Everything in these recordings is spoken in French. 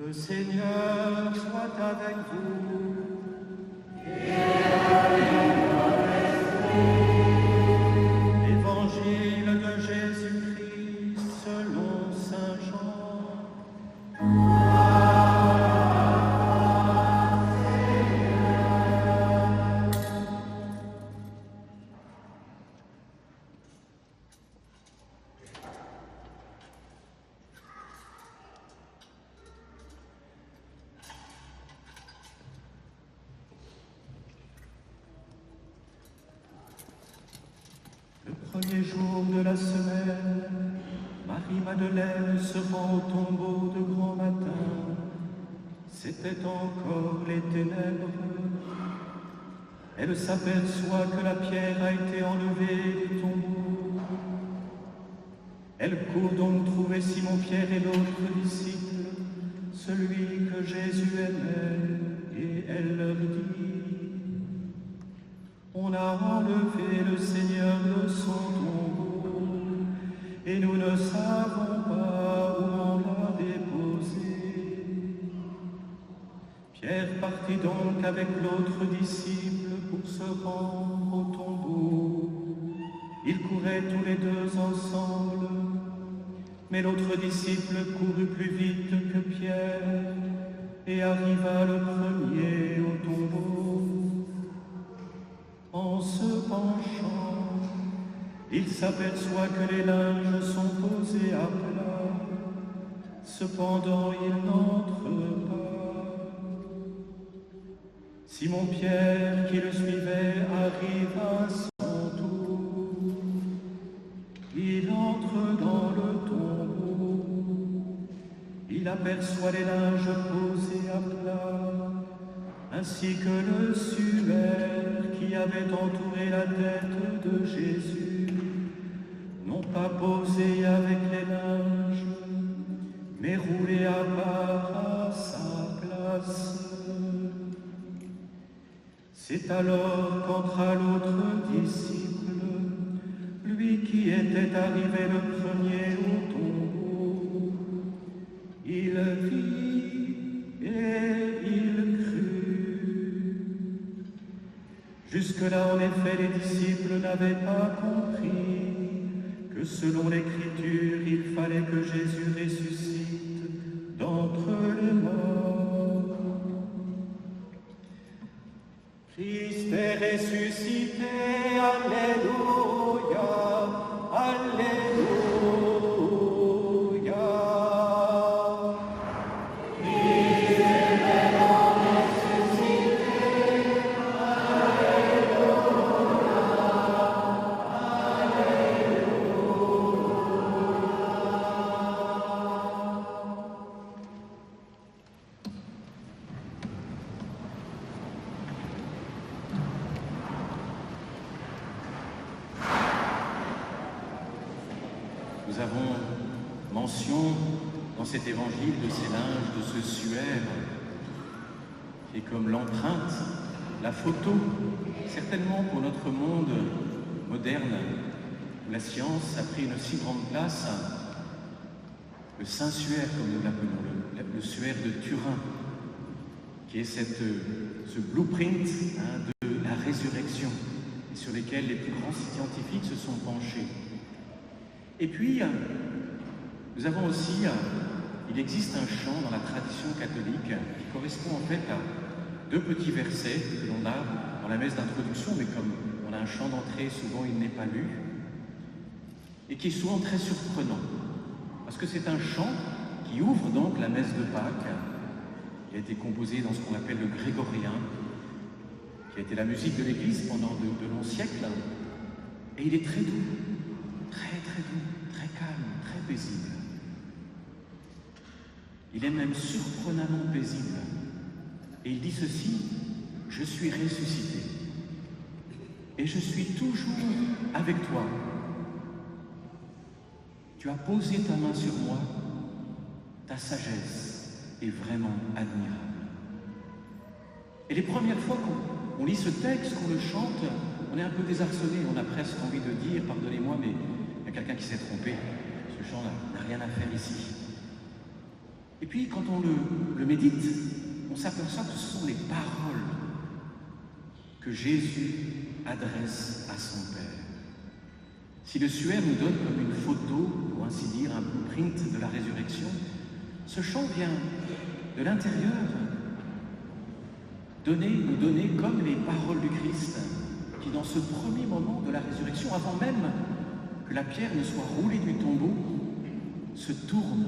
Le Seigneur soit avec vous. Évangile de Jésus-Christ selon saint Jean. Le premier jour de la semaine, Marie-Madeleine se rend au tombeau de grand matin. C'était encore les ténèbres. Elle s'aperçoit que la pierre a été enlevée du tombeau. Elle court donc trouver Simon-Pierre et l'autre disciple, celui que Jésus aimait, et elle leur dit: on a enlevé le Seigneur de son tombeau, et nous ne savons pas où on l'a déposé. Pierre partit donc avec l'autre disciple pour se rendre au tombeau. Ils couraient tous les deux ensemble, mais l'autre disciple courut plus vite que Pierre et arriva le premier au tombeau. En se penchant, il s'aperçoit que les linges sont posés à plat. Cependant, il n'entre pas. Simon-Pierre, qui le suivait, arrive à son tour. Il entre dans le tombeau. Il aperçoit les linges posés à plat, ainsi que le suaire qui avait entouré la tête de Jésus, non pas posé avec les linges, mais roulé à part à sa place. C'est alors qu'entra l'autre disciple, lui qui était arrivé le premier au tombeau. Il vit et il crut. Jusque-là, en effet, les disciples n'avaient pas compris que selon l'Écriture, il fallait que Jésus ressuscite d'entre les morts. Christ est ressuscité, Alléluia, Alléluia. Nous avons mention dans cet évangile de ces linges, de ce suaire, qui est comme l'empreinte, la photo, certainement pour notre monde moderne, où la science a pris une si grande place, le Saint-Suaire, comme nous l'appelons, le suaire de Turin, qui est ce blueprint de la résurrection, et sur lesquels les plus grands scientifiques se sont penchés. Et puis, nous avons aussi, il existe un chant dans la tradition catholique qui correspond en fait à deux petits versets que l'on a dans la messe d'introduction, mais comme on a un chant d'entrée, souvent il n'est pas lu, et qui est souvent très surprenant, parce que c'est un chant qui ouvre donc la messe de Pâques. Il a été composé dans ce qu'on appelle le grégorien, qui a été la musique de l'Église pendant de longs siècles, et il est très doux. Très doux, très calme, très paisible. Il est même surprenamment paisible. Et il dit ceci: je suis ressuscité. Et je suis toujours avec toi. Tu as posé ta main sur moi. Ta sagesse est vraiment admirable. Et les premières fois qu'on lit ce texte, qu'on le chante, on est un peu désarçonné, on a presque envie de dire, pardonnez-moi, mais il y a quelqu'un qui s'est trompé, ce chant n'a rien à faire ici. Et puis, quand on le médite, on s'aperçoit que ce sont les paroles que Jésus adresse à son Père. Si le suaire nous donne comme une photo, pour ainsi dire, un blueprint de la résurrection, ce chant vient de l'intérieur, nous donner comme les paroles du Christ, qui dans ce premier moment de la résurrection, avant même que la pierre ne soit roulée du tombeau, se tourne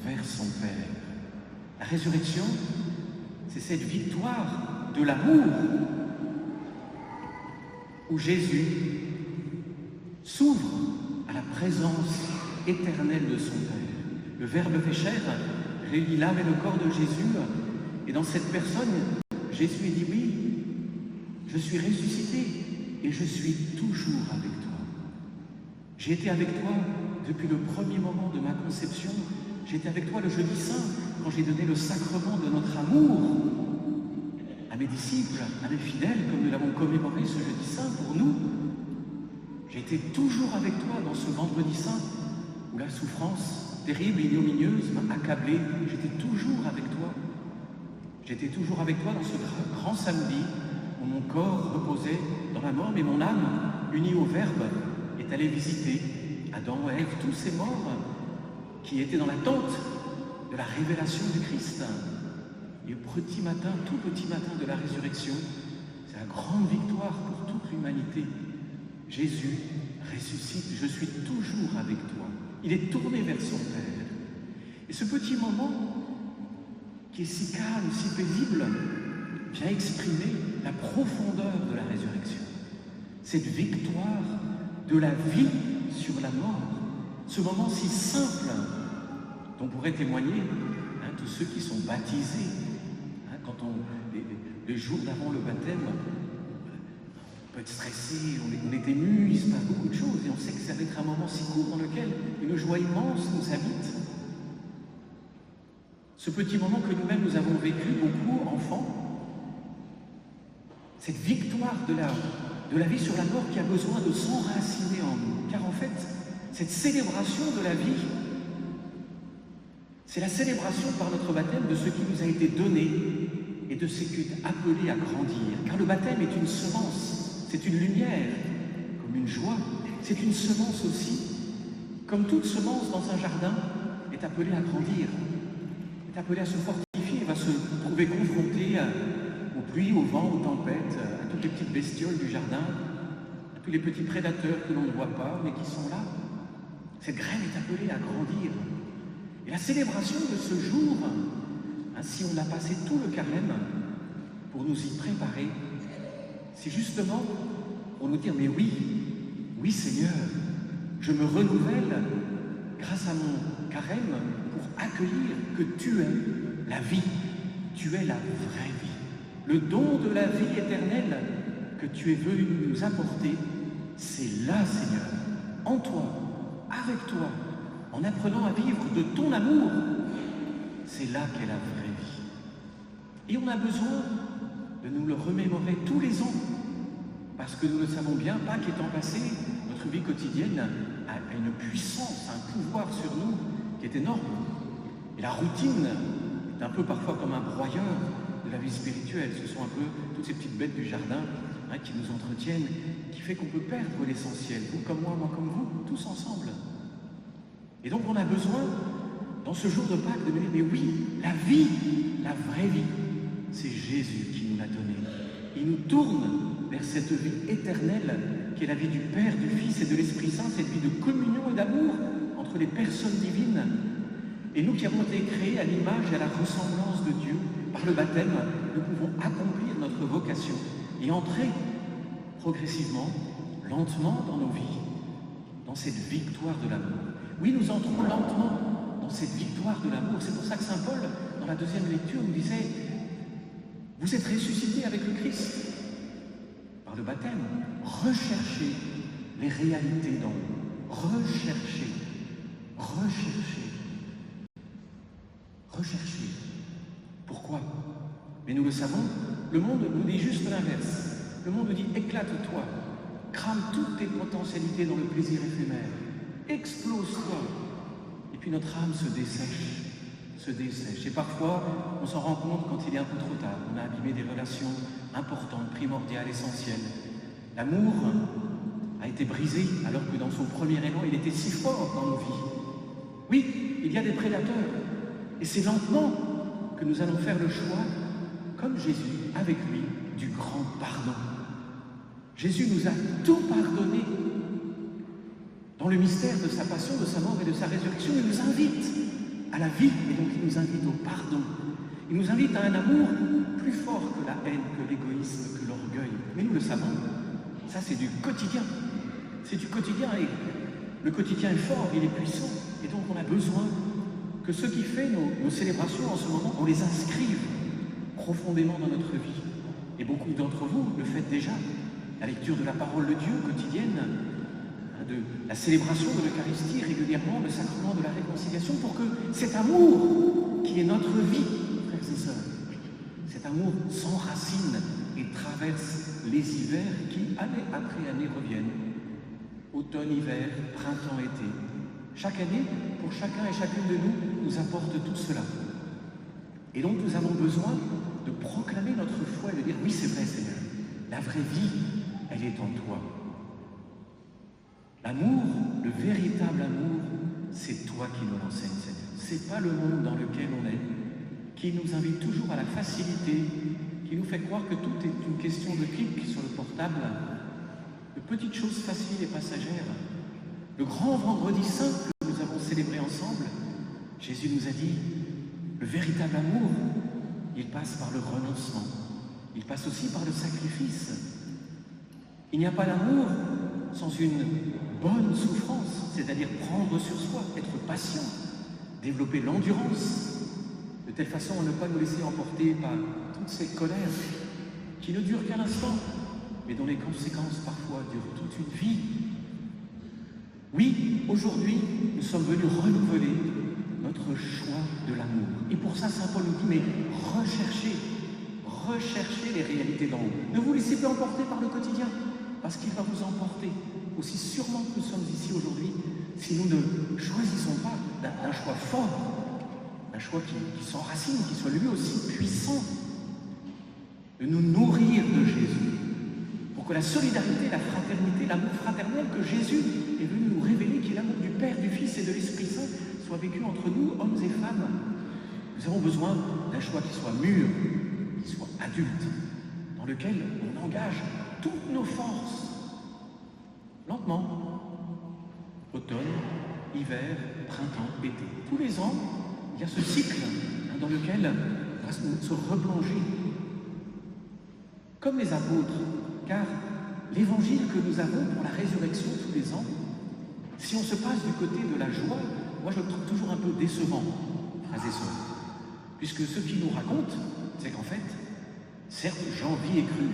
vers son Père. La résurrection, c'est cette victoire de l'amour où Jésus s'ouvre à la présence éternelle de son Père. Le Verbe fait chair, réunit l'âme et le corps de Jésus, et dans cette personne, Jésus dit oui, je suis ressuscité et je suis toujours avec toi. J'ai été avec toi depuis le premier moment de ma conception. J'ai été avec toi le jeudi saint, quand j'ai donné le sacrement de notre amour à mes disciples, à mes fidèles, comme nous l'avons commémoré ce jeudi saint pour nous. J'ai été toujours avec toi dans ce vendredi saint, où la souffrance terrible, ignominieuse, m'a accablé. J'étais toujours avec toi. J'étais toujours avec toi dans ce grand samedi, où mon corps reposait dans la mort, mais mon âme, unie au Verbe, est allée visiter Adam, Ève, tous ces morts qui étaient dans l'attente de la révélation du Christ. Et au petit matin, tout petit matin de la résurrection, c'est la grande victoire pour toute l'humanité. Jésus ressuscite, je suis toujours avec toi. Il est tourné vers son Père. Et ce petit moment, qui est si calme, si paisible, vient exprimer la profondeur de la résurrection. Cette victoire de la vie sur la mort. Ce moment si simple dont pourraient témoigner tous ceux qui sont baptisés. Quand les jours d'avant le baptême, on peut être stressé, on est ému, il se passe beaucoup de choses et on sait que ça va être un moment si court dans lequel une joie immense nous habite. Ce petit moment que nous-mêmes nous avons vécu beaucoup, enfants, cette victoire de la vie sur la mort qui a besoin de s'enraciner en nous. Car en fait, cette célébration de la vie, c'est la célébration par notre baptême de ce qui nous a été donné et de ce qui est appelé à grandir. Car le baptême est une semence, c'est une lumière, comme une joie. C'est une semence aussi. Comme toute semence dans un jardin est appelée à grandir, est appelée à se fortifier, va se trouver confrontée aux pluies, au vent, aux tempêtes, à toutes les petites bestioles du jardin, à tous les petits prédateurs que l'on ne voit pas, mais qui sont là. Cette graine est appelée à grandir. Et la célébration de ce jour, si on a passé tout le carême pour nous y préparer, c'est justement pour nous dire, mais oui, oui Seigneur, je me renouvelle grâce à mon carême pour accueillir que tu es la vie, tu es la vraie vie. Le don de la vie éternelle que tu es venu nous apporter, c'est là, Seigneur, en toi, avec toi, en apprenant à vivre de ton amour. C'est là qu'est la vraie vie. Et on a besoin de nous le remémorer tous les ans, parce que nous le savons bien, Pâques étant passé, notre vie quotidienne a une puissance, un pouvoir sur nous qui est énorme. Et la routine est un peu parfois comme un broyeur de la vie spirituelle. Ce sont un peu toutes ces petites bêtes du jardin qui nous entretiennent, qui fait qu'on peut perdre l'essentiel. Vous comme moi comme vous, tous ensemble. Et donc on a besoin, dans ce jour de Pâques, de me dire, mais oui, la vie, la vraie vie, c'est Jésus qui nous l'a donnée. Il nous tourne vers cette vie éternelle qui est la vie du Père, du Fils et de l'Esprit Saint, cette vie de communion et d'amour entre les personnes divines. Et nous qui avons été créés à l'image et à la ressemblance de Dieu, par le baptême, nous pouvons accomplir notre vocation et entrer progressivement, lentement dans nos vies, dans cette victoire de l'amour. Oui, nous entrons lentement dans cette victoire de l'amour. C'est pour ça que saint Paul, dans la deuxième lecture, nous disait « Vous êtes ressuscités avec le Christ ». Par le baptême, recherchez les réalités d'en haut. Recherchez. Pourquoi? Mais nous le savons, le monde nous dit juste l'inverse. Le monde nous dit « Éclate-toi, crame toutes tes potentialités dans le plaisir éphémère, explose-toi ». Et puis notre âme se dessèche, se dessèche. Et parfois, on s'en rend compte quand il est un peu trop tard. On a abîmé des relations importantes, primordiales, essentielles. L'amour a été brisé alors que dans son premier élan, il était si fort dans nos vies. Oui, il y a des prédateurs. Et c'est lentement que nous allons faire le choix, comme Jésus, avec lui, du grand pardon. Jésus nous a tout pardonné. Dans le mystère de sa passion, de sa mort et de sa résurrection, il nous invite à la vie, et donc il nous invite au pardon. Il nous invite à un amour plus fort que la haine, que l'égoïsme, que l'orgueil. Mais nous le savons, ça c'est du quotidien. C'est du quotidien, et le quotidien est fort, il est puissant. Et donc on a besoin que ce qui fait nos célébrations en ce moment, on les inscrive profondément dans notre vie. Et beaucoup d'entre vous le faites déjà. La lecture de la parole de Dieu quotidienne, de la célébration de l'Eucharistie régulièrement, le sacrement de la réconciliation, pour que cet amour qui est notre vie, frères et sœurs, cet amour s'enracine et traverse les hivers qui, année après année, reviennent. Automne, hiver, printemps, été. Chaque année, pour chacun et chacune de nous, nous apporte tout cela. Et donc nous avons besoin de proclamer notre foi et de dire, oui c'est vrai Seigneur, la vraie vie, elle est en toi. L'amour, le véritable amour, c'est toi qui nous l'enseignes, Seigneur. C'est pas le monde dans lequel on est, qui nous invite toujours à la facilité, qui nous fait croire que tout est une question de clic sur le portable, de petites choses faciles et passagères. Le grand vendredi saint que nous avons célébré ensemble, Jésus nous a dit, le véritable amour, il passe par le renoncement, il passe aussi par le sacrifice. Il n'y a pas d'amour sans une bonne souffrance, c'est-à-dire prendre sur soi, être patient, développer l'endurance, de telle façon à ne pas nous laisser emporter par toutes ces colères qui ne durent qu'un instant, mais dont les conséquences parfois durent toute une vie. Oui, aujourd'hui, nous sommes venus renouveler notre choix de l'amour. Et pour ça, saint Paul nous dit, mais recherchez les réalités d'en haut. Ne vous laissez pas emporter par le quotidien, parce qu'il va vous emporter. Aussi sûrement que nous sommes ici aujourd'hui, si nous ne choisissons pas d'un choix fort, un choix qui s'enracine, qui soit lui aussi puissant, de nous nourrir de Jésus, pour que la solidarité, la fraternité, l'amour fraternel que Jésus est venu nous révéler, qui est l'amour du Père, du Fils et de l'Esprit Saint, soit vécu entre nous, hommes et femmes. Nous avons besoin d'un choix qui soit mûr, qui soit adulte, dans lequel on engage toutes nos forces, lentement, automne, hiver, printemps, été. Tous les ans, il y a ce cycle dans lequel on va se replonger, comme les apôtres, car l'évangile que nous avons pour la résurrection tous les ans, si on se passe du côté de la joie, moi je le trouve toujours un peu décevant, frères et sœurs, puisque ce qu'ils nous racontent, c'est qu'en fait, certes, j'en vis et cru,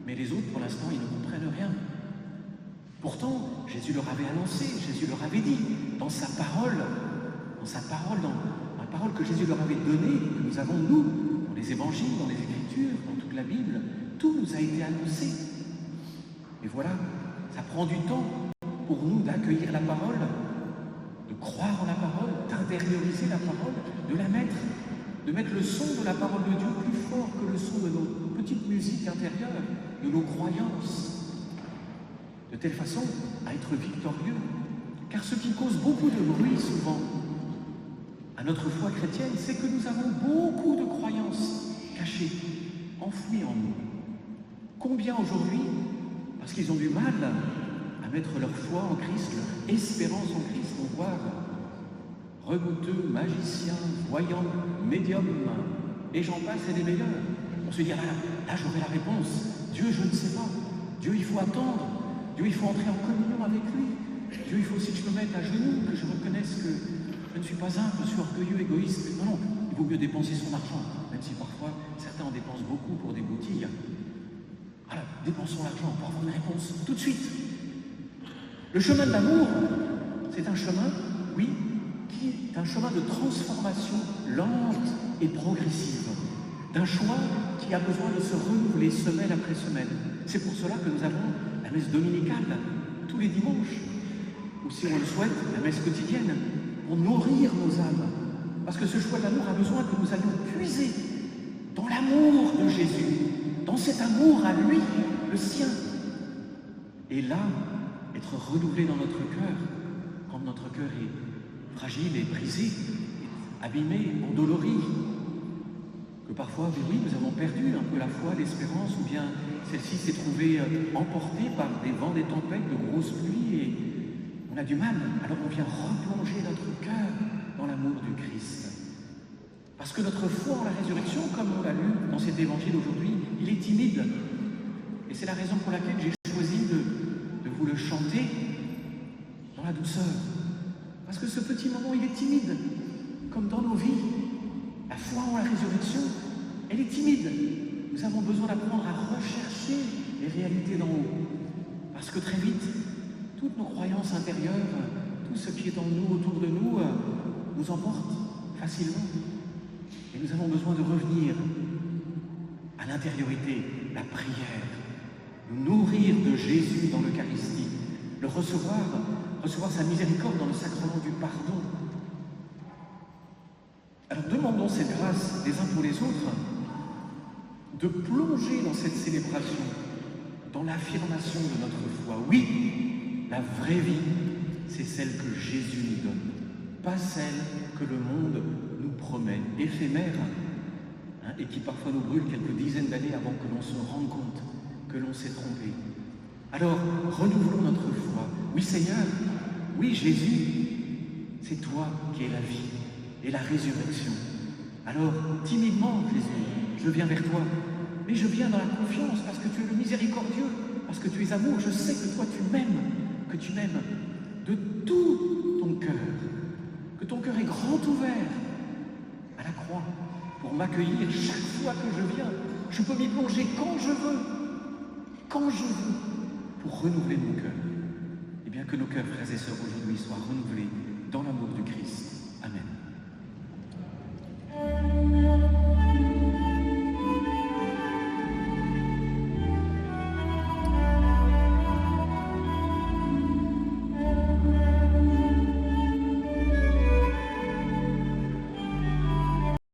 mais les autres, pour l'instant, ils ne comprennent rien. Pourtant, Jésus leur avait annoncé, Jésus leur avait dit, dans sa parole, dans la parole que Jésus leur avait donnée, que nous avons, nous, dans les évangiles, dans les Écritures, dans toute la Bible, tout nous a été annoncé. Et voilà, ça prend du temps pour nous d'accueillir la parole, de croire en la parole, d'intérioriser la parole, de mettre le son de la parole de Dieu plus fort que le son de nos petites musiques intérieures, de nos croyances, de telle façon à être victorieux. Car ce qui cause beaucoup de bruit souvent à notre foi chrétienne, c'est que nous avons beaucoup de croyances cachées, enfouies en nous. Combien aujourd'hui, parce qu'ils ont du mal à mettre leur foi en Christ, leur espérance en Christ, vont voir redouteux, magiciens, voyants, médiums, et j'en passe et des meilleurs. On se dit, ah là j'aurai la réponse. Dieu, je ne sais pas. Dieu, il faut attendre. Dieu, il faut entrer en communion avec lui. Dieu, il faut aussi que je me mette à genoux, que je reconnaisse que je ne suis pas humble, je suis orgueilleux, égoïste. Non, il vaut mieux dépenser son argent, même si parfois certains en dépensent beaucoup pour des boutilles. Voilà, dépensons l'argent pour avoir une réponse tout de suite. Le chemin de l'amour, c'est un chemin, oui, qui est un chemin de transformation lente et progressive, d'un choix qui a besoin de se renouveler semaine après semaine. C'est pour cela que nous avons la messe dominicale tous les dimanches, ou si on le souhaite, la messe quotidienne, pour nourrir nos âmes, Parce que ce choix de l'amour a besoin que nous allions puiser dans l'amour de Jésus, dans cet amour à lui, le sien. Et là, être renouvelé dans notre cœur, quand notre cœur est fragile et brisé, abîmé, endolori, que parfois, oui, nous avons perdu un peu la foi, l'espérance, ou bien celle-ci s'est trouvée emportée par des vents, des tempêtes, de grosses pluies, et on a du mal. Alors on vient replonger notre cœur dans l'amour du Christ. Parce que notre foi en la résurrection, comme on l'a lu dans cet évangile aujourd'hui, il est timide. Et c'est la raison pour laquelle j'ai choisi de vous le chanter dans la douceur. Parce que ce petit moment, il est timide, comme dans nos vies. La foi en la résurrection, elle est timide. Nous avons besoin d'apprendre à rechercher les réalités d'en haut. Parce que très vite, toutes nos croyances intérieures, tout ce qui est en nous, autour de nous, nous emporte facilement. Et nous avons besoin de revenir à l'intériorité, la prière, nous nourrir de Jésus dans l'Eucharistie, le recevoir sa miséricorde dans le sacrement du pardon. Alors demandons cette grâce les uns pour les autres, de plonger dans cette célébration, dans l'affirmation de notre foi. Oui, la vraie vie, c'est celle que Jésus nous donne, pas celle que le monde nous promet, éphémère, et qui parfois nous brûle quelques dizaines d'années avant que l'on se rende compte que l'on s'est trompé. Alors, renouvelons notre foi. Oui Seigneur, oui Jésus, c'est toi qui es la vie et la résurrection. Alors, timidement, Jésus, je viens vers toi, mais je viens dans la confiance parce que tu es le miséricordieux, parce que tu es amour. Je sais que toi tu m'aimes de tout ton cœur, que ton cœur est grand ouvert à la croix pour m'accueillir chaque fois que je viens. Je peux m'y plonger quand je veux, pour renouveler mon cœur. Et bien que nos cœurs, frères et sœurs, aujourd'hui soient renouvelés dans l'amour du Christ.